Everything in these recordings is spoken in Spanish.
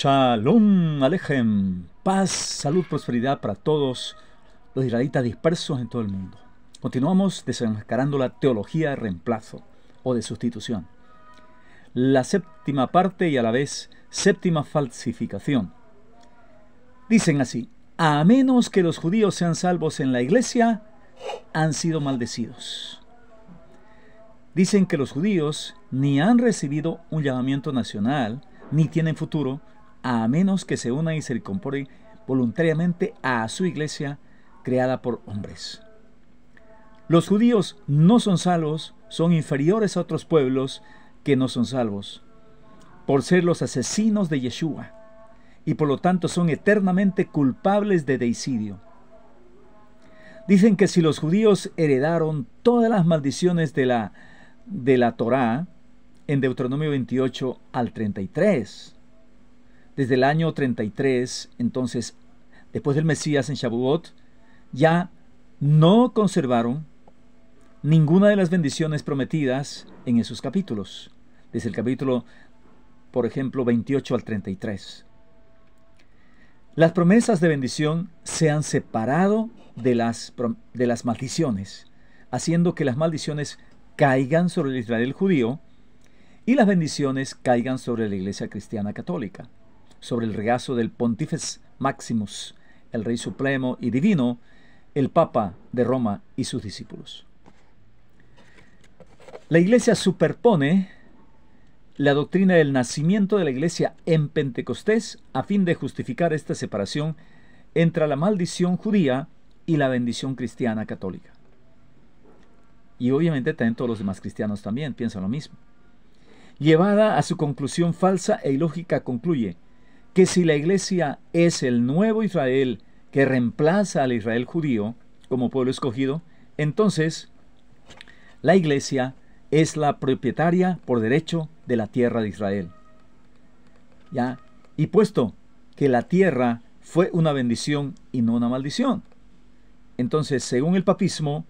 Shalom Alejem, paz, salud, prosperidad para todos los israelitas dispersos en todo el mundo. Continuamos desenmascarando la teología de reemplazo o de sustitución. La séptima parte y a la vez séptima falsificación. Dicen así: a menos que los judíos sean salvos en la iglesia, han sido maldecidos. Dicen que los judíos ni han recibido un llamamiento nacional, ni tienen futuro, a menos que se unan y se incorporen voluntariamente a su iglesia creada por hombres. Los judíos no son salvos, son inferiores a otros pueblos que no son salvos, por ser los asesinos de Yeshua, y por lo tanto son eternamente culpables de deicidio. Dicen que si los judíos heredaron todas las maldiciones de la Torá, en Deuteronomio 28 al 33, desde el año 33, entonces, después del Mesías en Shavuot, ya no conservaron ninguna de las bendiciones prometidas en esos capítulos, desde el capítulo, por ejemplo, 28 al 33. Las promesas de bendición se han separado de las maldiciones, haciendo que las maldiciones caigan sobre el Israel judío y las bendiciones caigan sobre la Iglesia Cristiana Católica, sobre el regazo del Pontífice Maximus, el Rey Supremo y Divino, el Papa de Roma y sus discípulos. La Iglesia superpone la doctrina del nacimiento de la Iglesia en Pentecostés a fin de justificar esta separación entre la maldición judía y la bendición cristiana católica. Y obviamente también todos los demás cristianos también piensan lo mismo. Llevada a su conclusión falsa e ilógica, concluye que si la Iglesia es el nuevo Israel que reemplaza al Israel judío como pueblo escogido, entonces la Iglesia es la propietaria por derecho de la tierra de Israel. ¿Ya? Y puesto que la tierra fue una bendición y no una maldición, entonces, según el papismo,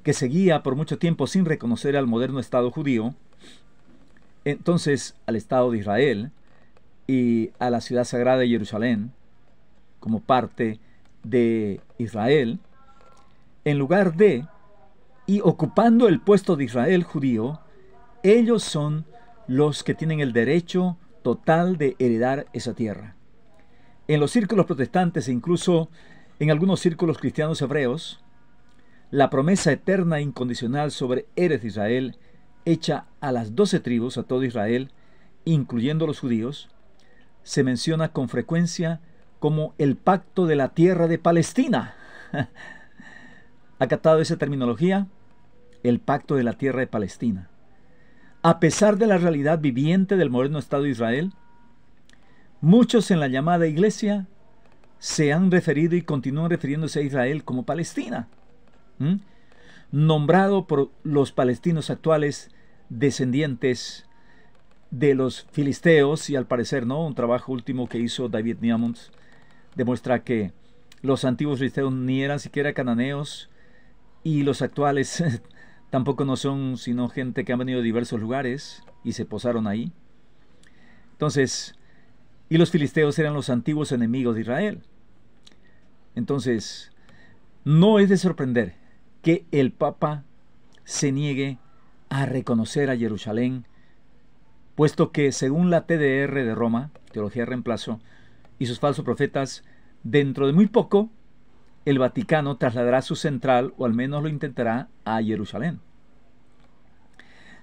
que seguía por mucho tiempo sin reconocer al moderno Estado judío, entonces al Estado de Israel y a la ciudad sagrada de Jerusalén como parte de Israel, en lugar de y ocupando el puesto de Israel judío, ellos son los que tienen el derecho total de heredar esa tierra. En los círculos protestantes e incluso en algunos círculos cristianos hebreos, la promesa eterna e incondicional sobre Eretz Israel, hecha a las 12 tribus, a todo Israel, incluyendo los judíos, se menciona con frecuencia como el pacto de la tierra de Palestina. ¿Acatado esa terminología? El pacto de la tierra de Palestina. A pesar de la realidad viviente del moderno Estado de Israel, muchos en la llamada iglesia se han referido y continúan refiriéndose a Israel como Palestina, nombrado por los palestinos actuales descendientes de los filisteos, y al parecer, ¿no?, un trabajo último que hizo David Niamond demuestra que los antiguos filisteos ni eran siquiera cananeos y los actuales tampoco no son sino gente que han venido de diversos lugares y se posaron ahí. Entonces, y los filisteos eran los antiguos enemigos de Israel. Entonces, no es de sorprender que el Papa se niegue a reconocer a Jerusalén, puesto que según la TDR de Roma, Teología de Reemplazo, y sus falsos profetas, dentro de muy poco, el Vaticano trasladará su central, o al menos lo intentará, a Jerusalén.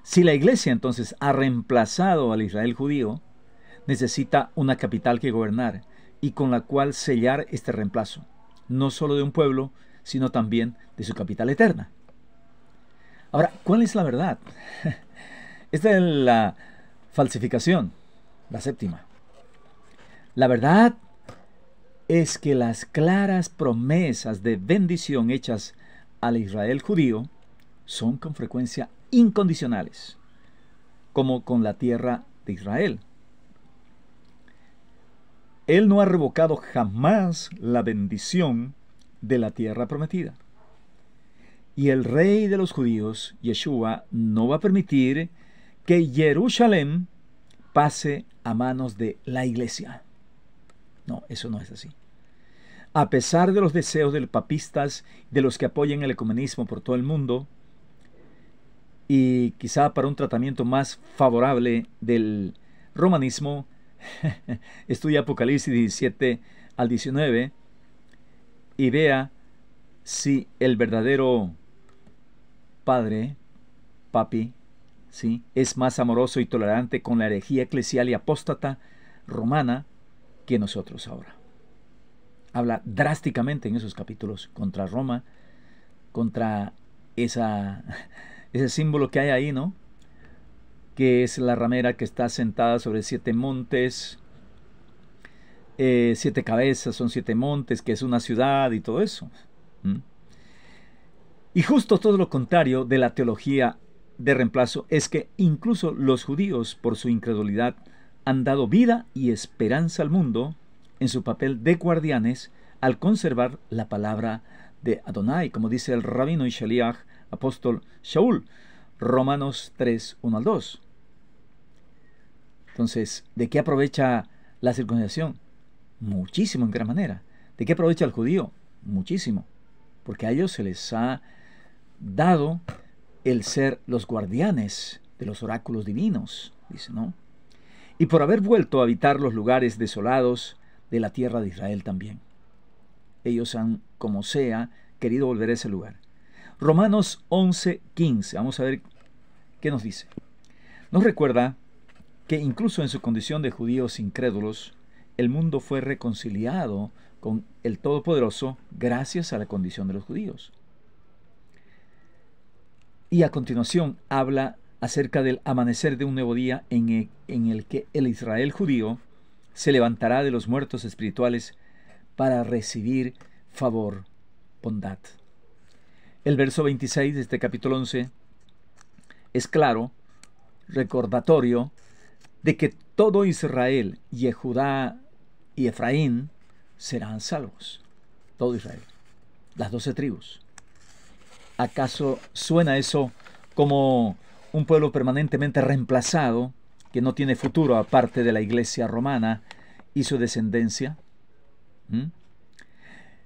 Si la Iglesia entonces ha reemplazado al Israel judío, necesita una capital que gobernar y con la cual sellar este reemplazo, no solo de un pueblo, sino también de su capital eterna. Ahora, ¿cuál es la verdad? Esta es la falsificación, la séptima. La verdad es que las claras promesas de bendición hechas al Israel judío son con frecuencia incondicionales, como con la tierra de Israel. Él no ha revocado jamás la bendición de la tierra prometida. Y el rey de los judíos, Yeshua, no va a permitir que Jerusalén pase a manos de la Iglesia. No, eso no es así. A pesar de los deseos de los papistas, de los que apoyan el ecumenismo por todo el mundo, y quizá para un tratamiento más favorable del romanismo, estudia Apocalipsis 17 al 19 y vea si el verdadero Padre, Papi, ¿sí?, es más amoroso y tolerante con la herejía eclesial y apóstata romana que nosotros ahora. Habla drásticamente en esos capítulos contra Roma, contra ese símbolo que hay ahí, ¿no?, que es la ramera que está sentada sobre 7 montes, 7 cabezas son 7 montes, que es una ciudad y todo eso. Y justo todo lo contrario de la teología de reemplazo es que incluso los judíos, por su incredulidad, han dado vida y esperanza al mundo en su papel de guardianes al conservar la palabra de Adonai, como dice el rabino y shaliach apóstol Shaul, Romanos 3, 1 al 2. Entonces, ¿de qué aprovecha la circuncisión? Muchísimo, en gran manera. ¿De qué aprovecha el judío? Muchísimo. Porque a ellos se les ha dado el ser los guardianes de los oráculos divinos, dice, ¿no? Y por haber vuelto a habitar los lugares desolados de la tierra de Israel también. Ellos han, como sea, querido volver a ese lugar. Romanos 11, 15. Vamos a ver qué nos dice. Nos recuerda que incluso en su condición de judíos incrédulos, el mundo fue reconciliado con el Todopoderoso gracias a la condición de los judíos. Y a continuación habla acerca del amanecer de un nuevo día en el que el Israel judío se levantará de los muertos espirituales para recibir favor, bondad. El verso 26 de este capítulo 11 es claro, recordatorio de que todo Israel, Yehudá y Efraín serán salvos. Todo Israel, las 12 tribus. ¿Acaso suena eso como un pueblo permanentemente reemplazado, que no tiene futuro aparte de la iglesia romana y su descendencia?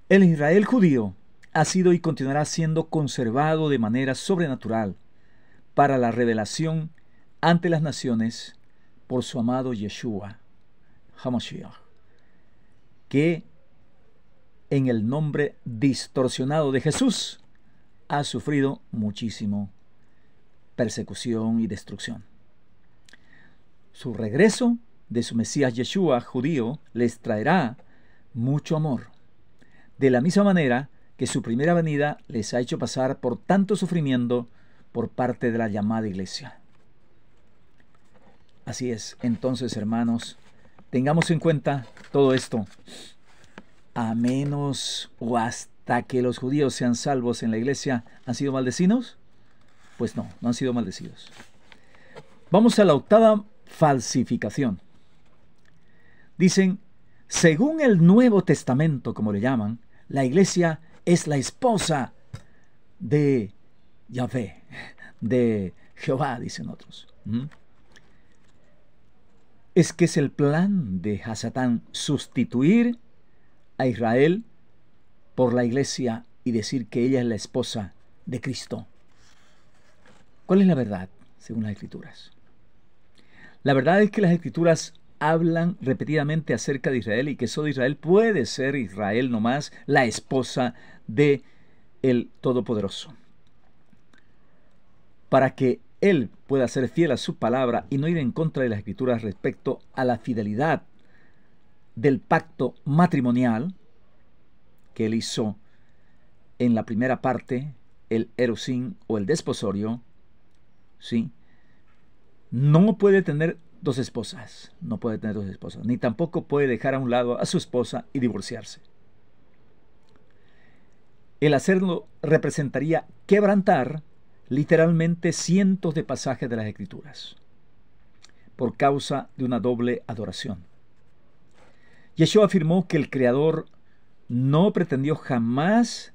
El Israel judío ha sido y continuará siendo conservado de manera sobrenatural para la revelación ante las naciones por su amado Yeshua, HaMashiach, que en el nombre distorsionado de Jesús ha sufrido muchísimo persecución y destrucción. Su regreso de su Mesías Yeshua judío les traerá mucho amor, de la misma manera que su primera venida les ha hecho pasar por tanto sufrimiento por parte de la llamada iglesia. Así es, entonces, hermanos, tengamos en cuenta todo esto. A menos o hasta que los judíos sean salvos en la iglesia, ¿han sido maldecidos? Pues no, no han sido maldecidos. Vamos a la octava falsificación. Dicen, según el Nuevo Testamento, como le llaman, la iglesia es la esposa de Yahvé, de Jehová, dicen otros. Es que es el plan de Hasatán sustituir a Israel por la iglesia y decir que ella es la esposa de Cristo. ¿Cuál es la verdad según las Escrituras? La verdad es que las Escrituras hablan repetidamente acerca de Israel y que solo Israel puede ser Israel nomás la esposa de el Todopoderoso. Para que Él pueda ser fiel a su palabra y no ir en contra de las Escrituras respecto a la fidelidad del pacto matrimonial que Él hizo en la primera parte, el erusín o el desposorio, ¿sí? No puede tener dos esposas, ni tampoco puede dejar a un lado a su esposa y divorciarse. El hacerlo representaría quebrantar literalmente cientos de pasajes de las Escrituras por causa de una doble adoración. Yeshua afirmó que el Creador no pretendió jamás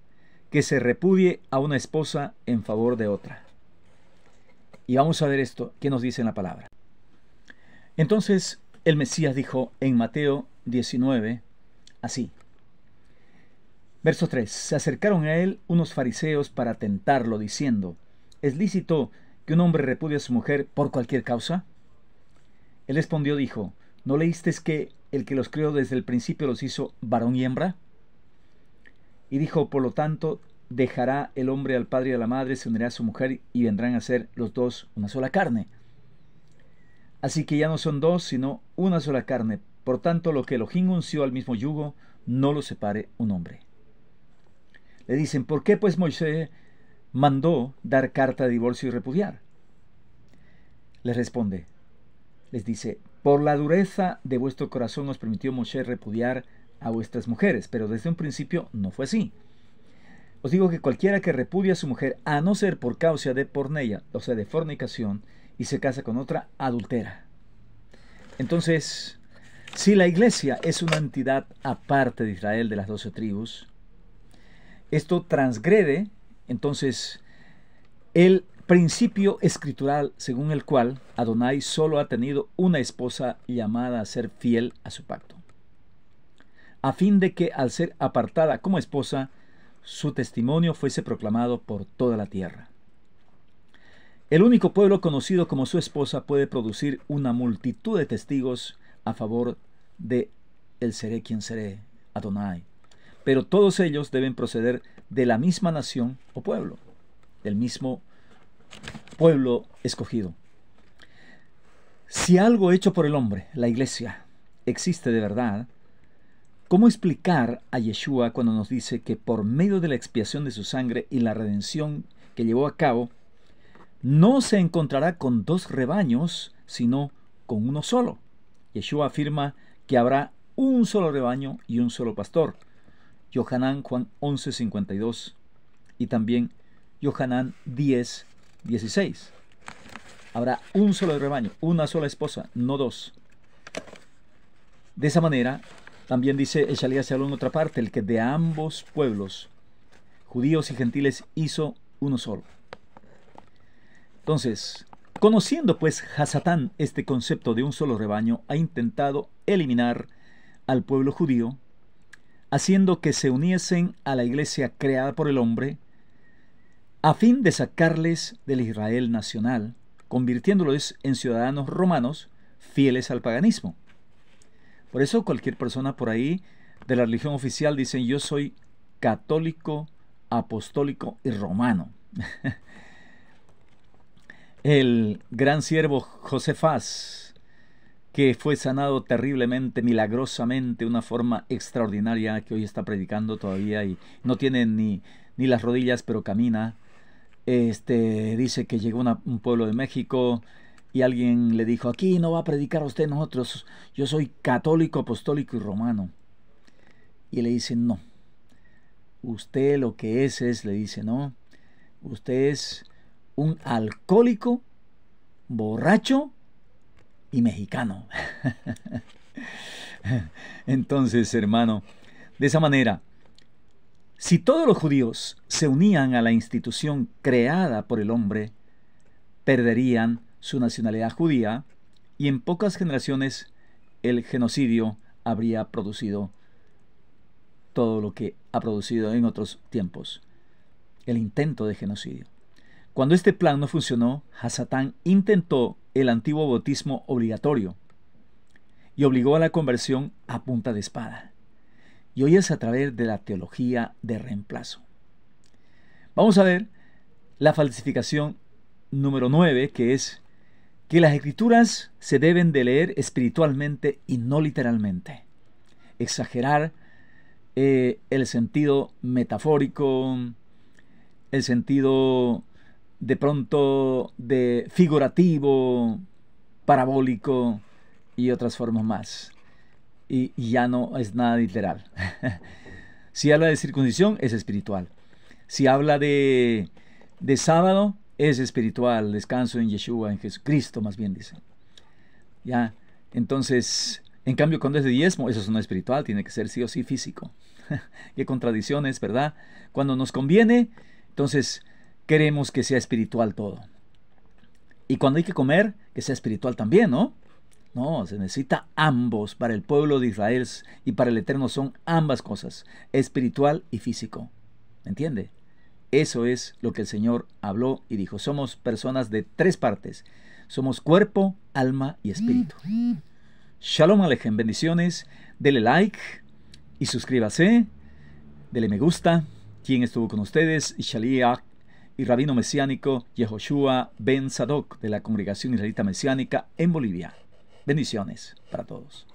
que se repudie a una esposa en favor de otra. Y vamos a ver esto, ¿qué nos dice en la palabra? Entonces el Mesías dijo en Mateo 19, así. Verso 3. Se acercaron a él unos fariseos para tentarlo, diciendo: ¿es lícito que un hombre repudie a su mujer por cualquier causa? Él respondió, dijo: ¿no leísteis que el que los crió desde el principio los hizo varón y hembra? Y dijo: por lo tanto, dejará el hombre al padre y a la madre, se unirá a su mujer, y vendrán a ser los dos una sola carne. Así que ya no son dos, sino una sola carne. Por tanto, lo que Elohim unció al mismo yugo, no lo separe un hombre. Le dicen: ¿por qué pues Moisés mandó dar carta de divorcio y repudiar? Les responde, les dice: por la dureza de vuestro corazón os permitió Moisés repudiar a vuestras mujeres, pero desde un principio no fue así. Os digo que cualquiera que repudia a su mujer, a no ser por causa de porneia, o sea, de fornicación, y se casa con otra, adultera. Entonces, si la iglesia es una entidad aparte de Israel, de las 12 tribus, esto transgrede entonces el principio escritural según el cual Adonai solo ha tenido una esposa llamada a ser fiel a su pacto, a fin de que al ser apartada como esposa, su testimonio fuese proclamado por toda la tierra. El único pueblo conocido como su esposa puede producir una multitud de testigos a favor de el seré quien seré, Adonai. Pero todos ellos deben proceder de la misma nación o pueblo, del mismo pueblo escogido. Si algo hecho por el hombre, la iglesia, existe de verdad, ¿cómo explicar a Yeshua cuando nos dice que por medio de la expiación de su sangre y la redención que llevó a cabo, no se encontrará con dos rebaños, sino con uno solo? Yeshua afirma que habrá un solo rebaño y un solo pastor. Yohanan, Juan 11:52, y también Yohanan 10:16. Habrá un solo rebaño, una sola esposa, no dos. De esa manera, también dice Echalías se habló en otra parte, el que de ambos pueblos, judíos y gentiles, hizo uno solo. Entonces, conociendo pues Hasatán este concepto de un solo rebaño, ha intentado eliminar al pueblo judío, haciendo que se uniesen a la iglesia creada por el hombre, a fin de sacarles del Israel nacional, convirtiéndolos en ciudadanos romanos fieles al paganismo. Por eso cualquier persona por ahí de la religión oficial dice: yo soy católico, apostólico y romano. El gran siervo Josefás, que fue sanado terriblemente, milagrosamente, de una forma extraordinaria, que hoy está predicando todavía y no tiene ni las rodillas, pero camina. Dice que llegó a un pueblo de México y alguien le dijo: aquí no va a predicar a usted, nosotros, yo soy católico, apostólico y romano. Y le dice: no, usted lo que es, le dice, no, usted es un alcohólico, borracho y mexicano. Entonces, hermano, de esa manera, si todos los judíos se unían a la institución creada por el hombre, perderían su nacionalidad judía y en pocas generaciones el genocidio habría producido todo lo que ha producido en otros tiempos, el intento de genocidio. Cuando este plan no funcionó, Hasatán intentó el antiguo bautismo obligatorio y obligó a la conversión a punta de espada. Y hoy es a través de la teología de reemplazo. Vamos a ver la falsificación número 9, que es que las escrituras se deben de leer espiritualmente y no literalmente. Exagerar el sentido metafórico, el sentido de pronto de figurativo, parabólico y otras formas más. Y ya no es nada literal. Si habla de circuncisión, es espiritual. Si habla de sábado, es espiritual, descanso en Yeshua, en Jesucristo, más bien dice. Ya, entonces, en cambio, cuando es de diezmo, eso no es espiritual, tiene que ser sí o sí físico. Qué contradicciones, ¿verdad? Cuando nos conviene, entonces queremos que sea espiritual todo. Y cuando hay que comer, que sea espiritual también, ¿no? No, se necesita ambos para el pueblo de Israel y para el Eterno. Son ambas cosas, espiritual y físico. ¿Me entiende? Eso es lo que el Señor habló y dijo. Somos personas de tres partes. Somos cuerpo, alma y espíritu. Shalom Alejem, bendiciones. Dele like y suscríbase. Dele me gusta. ¿Quién estuvo con ustedes? Shaliach y rabino mesiánico Yehoshua Ben Sadok de la Congregación Israelita Mesiánica en Bolivia. Bendiciones para todos.